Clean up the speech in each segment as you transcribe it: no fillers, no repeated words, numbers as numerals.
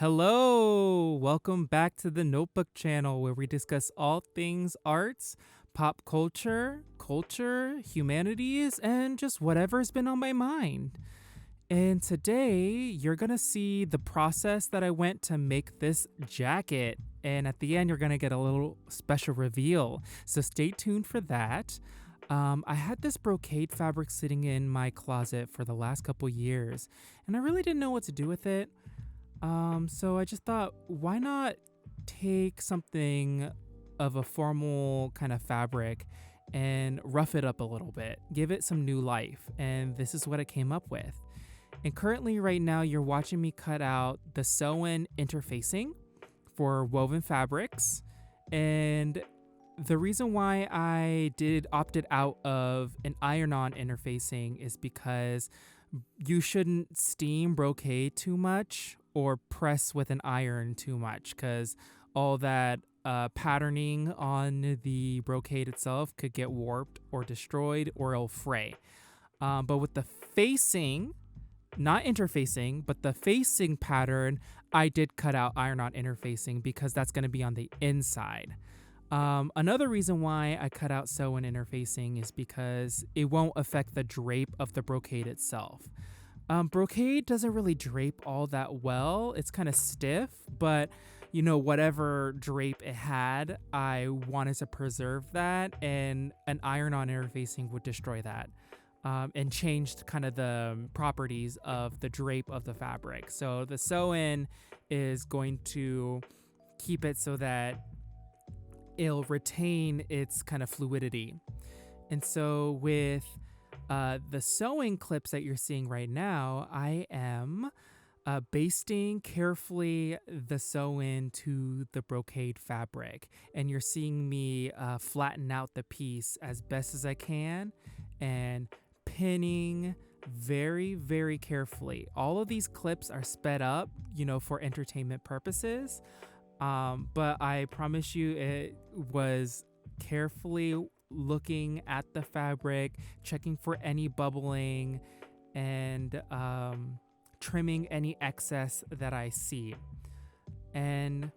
Hello! Welcome back to the Notebook channel where we discuss all things arts, pop culture, humanities, and just whatever's been on my mind. And today you're gonna see the process that I went to make this jacket. And at the end, you're gonna get a little special reveal. So stay tuned for that. I had this brocade fabric sitting in my closet for the last couple years, and I really didn't know what to do with it. So I just thought, why not take something of a formal kind of fabric and rough it up a little bit, give it some new life. And this is what I came up with. And currently, right now, you're watching me cut out the sew-in interfacing for woven fabrics. And the reason why I opted out of an iron-on interfacing is because you shouldn't steam brocade too much or press with an iron too much, because all that patterning on the brocade itself could get warped or destroyed, or it'll fray. But with the facing, not interfacing, but the facing pattern, I did cut out iron-on interfacing because that's going to be on the inside. Another reason why I cut out sew-in interfacing is because it won't affect the drape of the brocade itself. Brocade doesn't really drape all that well. It's kind of stiff, but whatever drape it had, I wanted to preserve that, and an iron-on interfacing would destroy that. And changed kind of the properties of the drape of the fabric. So the sew-in is going to keep it so that it'll retain its kind of fluidity. And so with the sewing clips that you're seeing right now, I am basting carefully the sew-in to the brocade fabric. And you're seeing me flatten out the piece as best as I can and pinning very, very carefully. All of these clips are sped up, for entertainment purposes. But I promise you it was carefully looking at the fabric, checking for any bubbling, and trimming any excess that I see. And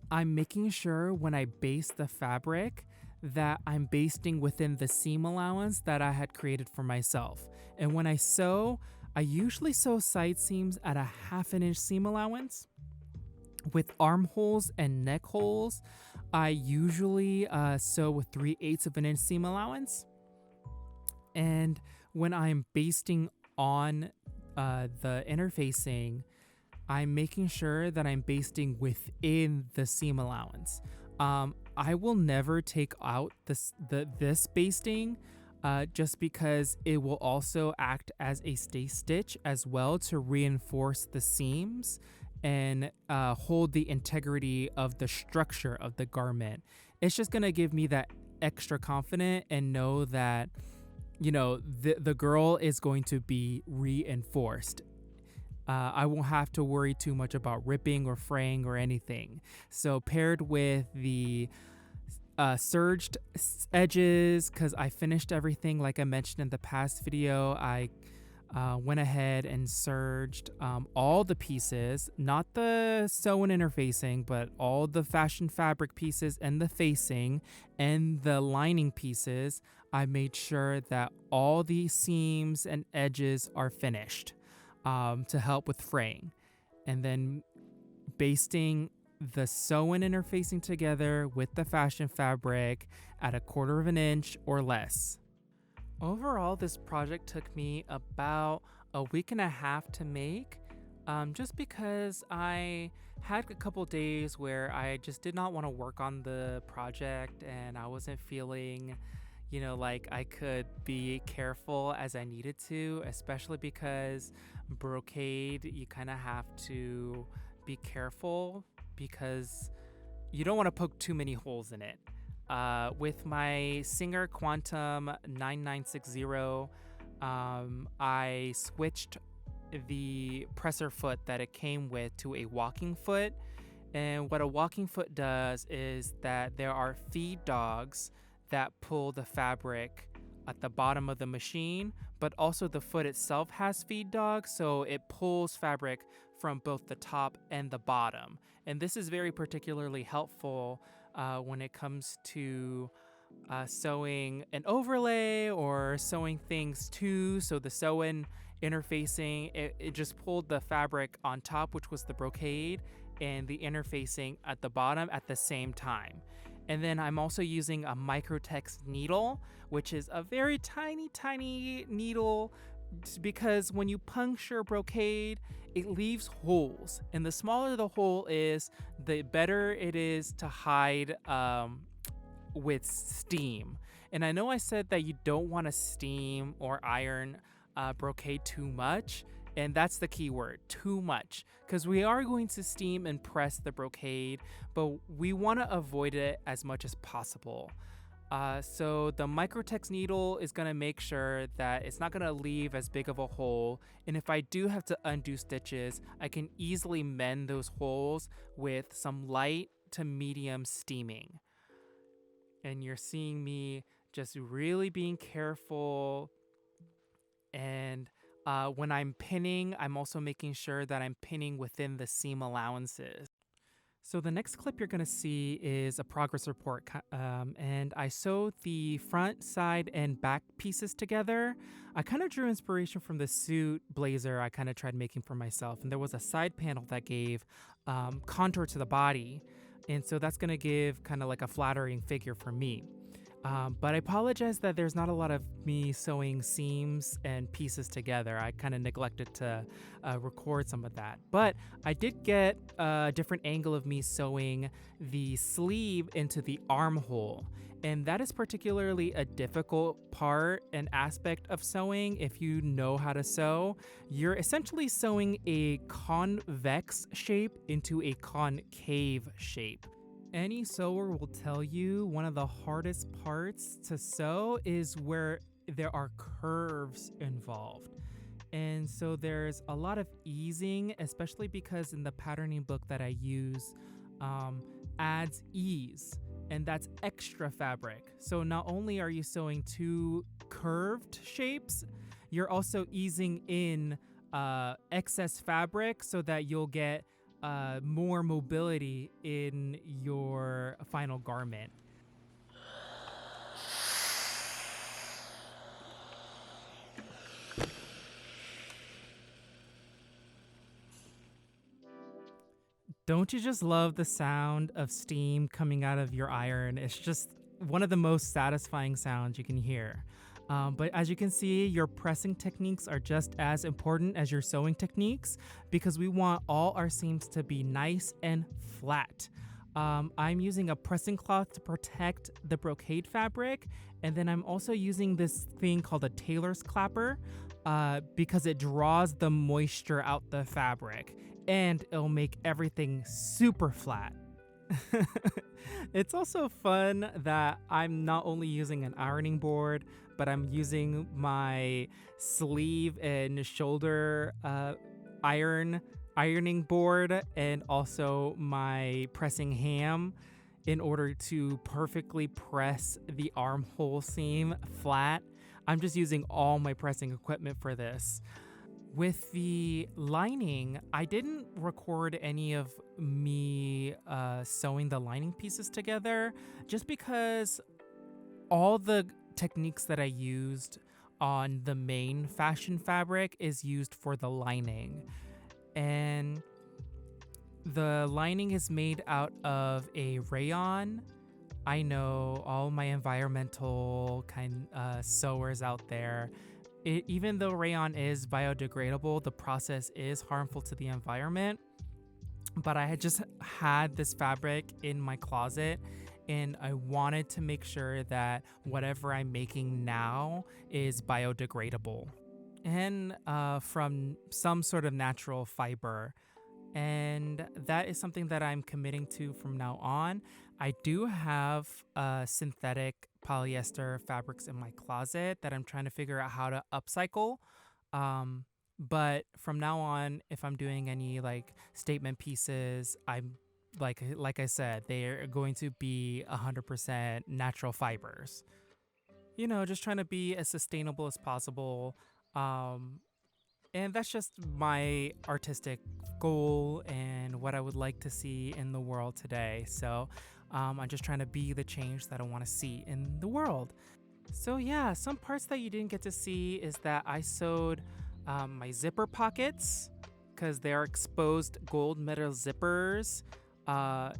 I'm making sure when I baste the fabric that I'm basting within the seam allowance that I had created for myself. And when I sew, I usually sew side seams at a 1/2 inch seam allowance. With armholes and neck holes, I usually sew with 3/8 of an inch seam allowance. And when I'm basting on the interfacing, I'm making sure that I'm basting within the seam allowance. I will never take out this basting just because it will also act as a stay stitch as well to reinforce the seams and hold the integrity of the structure of the garment. It's just gonna give me that extra confident and know that the girl is going to be reinforced. I won't have to worry too much about ripping or fraying or anything. So paired with the serged edges, because I finished everything like I mentioned in the past video, I went ahead and serged all the pieces, not the sew-in interfacing, but all the fashion fabric pieces and the facing and the lining pieces. I made sure that all the seams and edges are finished to help with fraying. And then basting the sew-in interfacing together with the fashion fabric at a 1/4 of an inch or less. Overall, this project took me about a week and a half to make, just because I had a couple days where I just did not want to work on the project and I wasn't feeling, like I could be careful as I needed to, especially because brocade, you kind of have to be careful because you don't want to poke too many holes in it. With my Singer Quantum 9960, I switched the presser foot that it came with to a walking foot. And what a walking foot does is that there are feed dogs that pull the fabric at the bottom of the machine, but also the foot itself has feed dogs, so it pulls fabric from both the top and the bottom. And this is very particularly helpful when it comes to sewing an overlay or sewing things too. So the sew-in interfacing, it just pulled the fabric on top, which was the brocade, and the interfacing at the bottom at the same time. And then I'm also using a microtex needle, which is a very tiny needle, because when you puncture brocade, it leaves holes. And the smaller the hole is, the better it is to hide with steam. And I know I said that you don't want to steam or iron brocade too much. And that's the key word, too much, because we are going to steam and press the brocade, but we want to avoid it as much as possible. So the microtex needle is going to make sure that it's not going to leave as big of a hole. And if I do have to undo stitches, I can easily mend those holes with some light to medium steaming. And you're seeing me just really being careful. And when I'm pinning, I'm also making sure that I'm pinning within the seam allowances. So the next clip you're going to see is a progress report, and I sewed the front, side, and back pieces together. I kind of drew inspiration from the suit blazer I kind of tried making for myself, and there was a side panel that gave contour to the body, and so that's going to give kind of like a flattering figure for me. But I apologize that there's not a lot of me sewing seams and pieces together. I kind of neglected to record some of that. But I did get a different angle of me sewing the sleeve into the armhole. And that is particularly a difficult part and aspect of sewing. If you know how to sew, you're essentially sewing a convex shape into a concave shape. Any sewer will tell you one of the hardest parts to sew is where there are curves involved. And so there's a lot of easing, especially because in the patterning book that I use adds ease, and that's extra fabric. So not only are you sewing two curved shapes, you're also easing in excess fabric so that you'll get more mobility in your final garment. Don't you just love the sound of steam coming out of your iron? It's just one of the most satisfying sounds you can hear. But as you can see, your pressing techniques are just as important as your sewing techniques because we want all our seams to be nice and flat. I'm using a pressing cloth to protect the brocade fabric, and then I'm also using this thing called a tailor's clapper because it draws the moisture out the fabric and it'll make everything super flat. It's also fun that I'm not only using an ironing board, but I'm using my sleeve and shoulder ironing board and also my pressing ham in order to perfectly press the armhole seam flat. I'm just using all my pressing equipment for this. With the lining, I didn't record any of me sewing the lining pieces together just because all the techniques that I used on the main fashion fabric is used for the lining. And the lining is made out of a rayon. I know all my environmental sewers out there. Even though rayon is biodegradable, the process is harmful to the environment. But I had just had this fabric in my closet and I wanted to make sure that whatever I'm making now is biodegradable and from some sort of natural fiber. And that is something that I'm committing to from now on. I do have synthetic polyester fabrics in my closet that I'm trying to figure out how to upcycle. But from now on, if I'm doing any like statement pieces, I'm like I said, they're going to be 100% natural fibers. You know, just trying to be as sustainable as possible. And that's just my artistic goal and what I would like to see in the world today. So I'm just trying to be the change that I want to see in the world. So, yeah, some parts that you didn't get to see is that I sewed my zipper pockets because they're exposed gold metal zippers uh,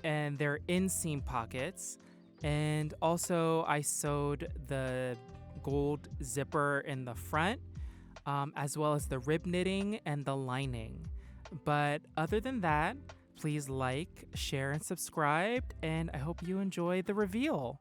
and they're inseam pockets. And also, I sewed the gold zipper in the front as well as the rib knitting and the lining. But other than that, please like, share, and subscribe. And I hope you enjoy the reveal.